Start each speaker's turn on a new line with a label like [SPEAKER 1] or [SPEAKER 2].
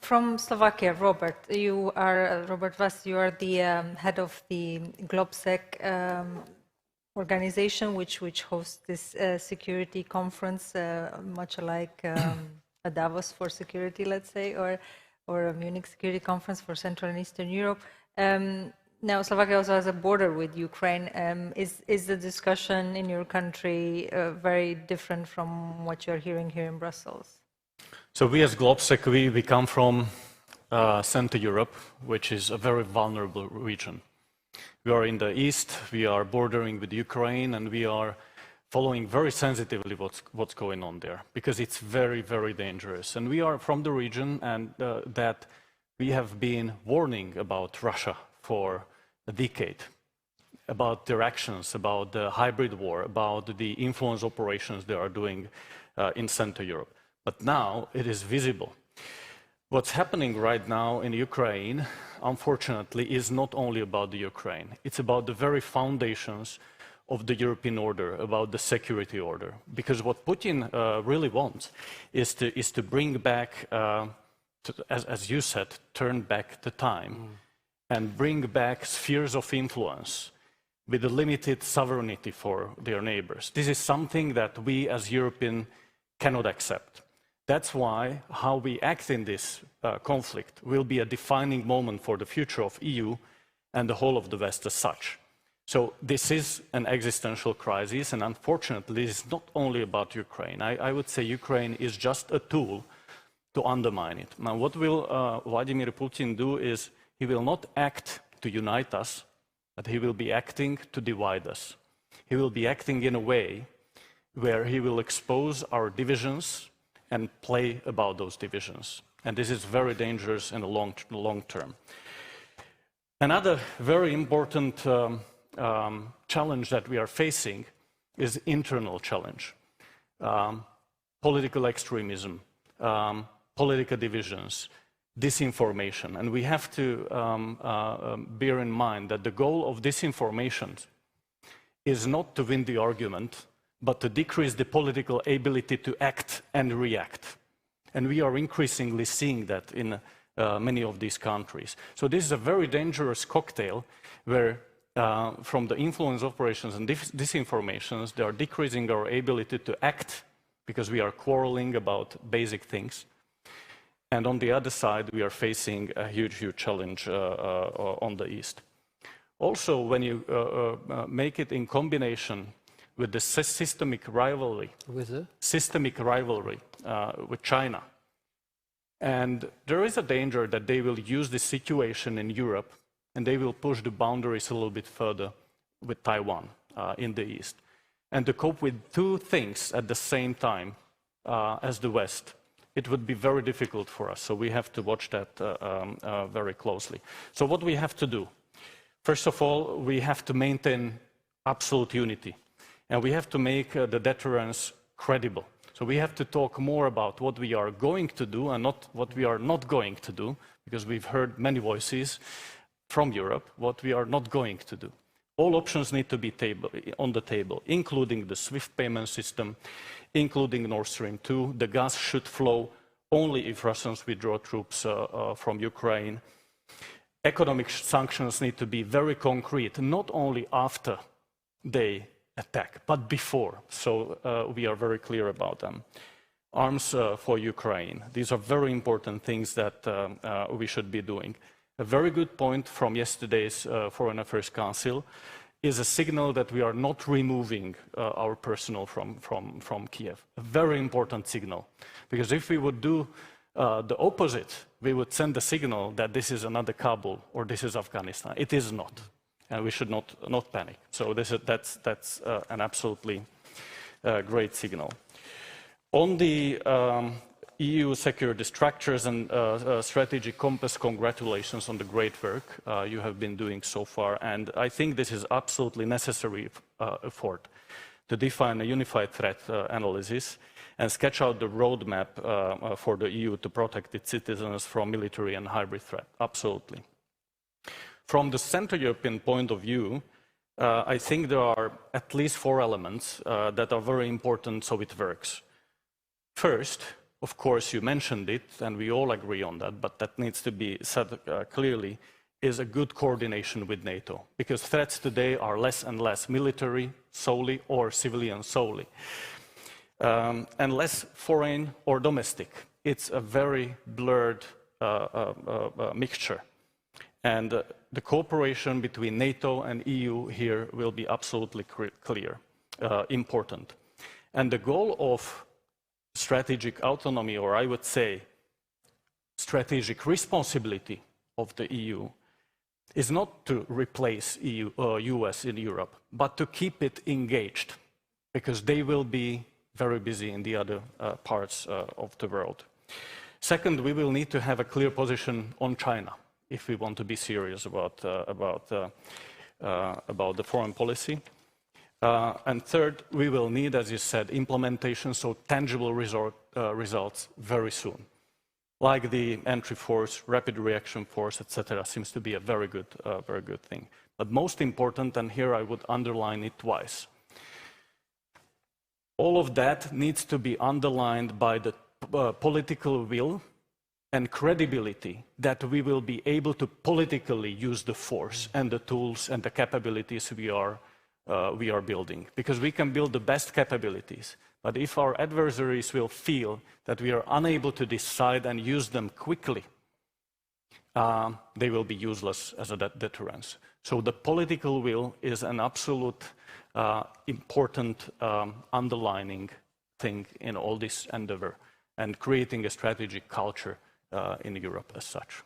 [SPEAKER 1] From Slovakia, Robert, you are Robert Vass. You are the head of the GLOBSEC organization, which hosts this security conference, much like a Davos for security, let's say, or a Munich Security Conference for Central and Eastern Europe. Now, Slovakia also has a border with Ukraine. Is the discussion in your country very different from what you're hearing here in Brussels?
[SPEAKER 2] So we as GLOBSEC, we come from Central Europe, which is a very vulnerable region. We are in the east, we are bordering with Ukraine, and we are following very sensitively what's going on there, because it's very, very dangerous. And we are from the region, and that we have been warning about Russia for a decade, about their actions, about the hybrid war, about the influence operations they are doing in Central Europe. But now it is visible. What's happening right now in Ukraine, unfortunately, is not only about the Ukraine. It's about the very foundations of the European order, about the security order. Because what Putin really wants is to bring back, as you said, turn back the time and bring back spheres of influence with a limited sovereignty for their neighbors. This is something that we as Europeans cannot accept. That's why how we act in this conflict will be a defining moment for the future of EU and the whole of the West as such. So this is an existential crisis, and unfortunately, it's not only about Ukraine. I would say Ukraine is just a tool to undermine it. Now, what will Vladimir Putin do is he will not act to unite us, but he will be acting to divide us. He will be acting in a way where he will expose our divisions and play about those divisions. And this is very dangerous in the long term. Another very important challenge that we are facing is internal challenge. Political extremism, political divisions, disinformation. And we have to bear in mind that the goal of disinformation is not to win the argument, but to decrease the political ability to act and react. And we are increasingly seeing that in many of these countries. So this is a very dangerous cocktail where from the influence operations and disinformations, they are decreasing our ability to act because we are quarreling about basic things. And on the other side, we are facing a huge, huge challenge on the East. Also, when you make it in combination with the systemic rivalry, with China. And there is a danger that they will use this situation in Europe and they will push the boundaries a little bit further with Taiwan in the East. And to cope with two things at the same time as the West, it would be very difficult for us. So we have to watch that very closely. So what we have to do? First of all, we have to maintain absolute unity. And we have to make the deterrence credible. So we have to talk more about what we are going to do and not what we are not going to do, because we've heard many voices from Europe, what we are not going to do. All options need to be on the table, including the SWIFT payment system, including Nord Stream 2. The gas should flow only if Russians withdraw troops from Ukraine. Economic sanctions need to be very concrete, not only after they attack, but before. So we are very clear about them. Arms for Ukraine. These are very important things that we should be doing. A very good point from yesterday's Foreign Affairs Council is a signal that we are not removing our personnel from Kiev. A very important signal. Because if we would do the opposite, we would send the signal that this is another Kabul or this is Afghanistan. It is not. And we should not panic. So that's an absolutely great signal. On the EU security structures and strategic compass, congratulations on the great work you have been doing so far. And I think this is absolutely necessary effort to define a unified threat analysis and sketch out the roadmap for the EU to protect its citizens from military and hybrid threat. Absolutely. From the Central European point of view, I think there are at least 4 elements that are very important so it works. First, of course, you mentioned it, and we all agree on that, but that needs to be said clearly, is a good coordination with NATO, because threats today are less and less military solely or civilian solely, and less foreign or domestic. It's a very blurred mixture. And the cooperation between NATO and EU here will be absolutely clear, important. And the goal of strategic autonomy, or I would say strategic responsibility of the EU, is not to replace US in Europe, but to keep it engaged, because they will be very busy in the other parts of the world. Second, we will need to have a clear position on China if we want to be serious about the foreign policy. And third, we will need, as you said, implementation, so tangible results very soon. Like the entry force, rapid reaction force, etc., seems to be a very good thing. But most important, and here I would underline it twice, all of that needs to be underlined by the political will and credibility that we will be able to politically use the force and the tools and the capabilities we are building. Because we can build the best capabilities, but if our adversaries will feel that we are unable to decide and use them quickly, they will be useless as a deterrence. So the political will is an absolute important underlining thing in all this endeavor and creating a strategic culture in Europe as such.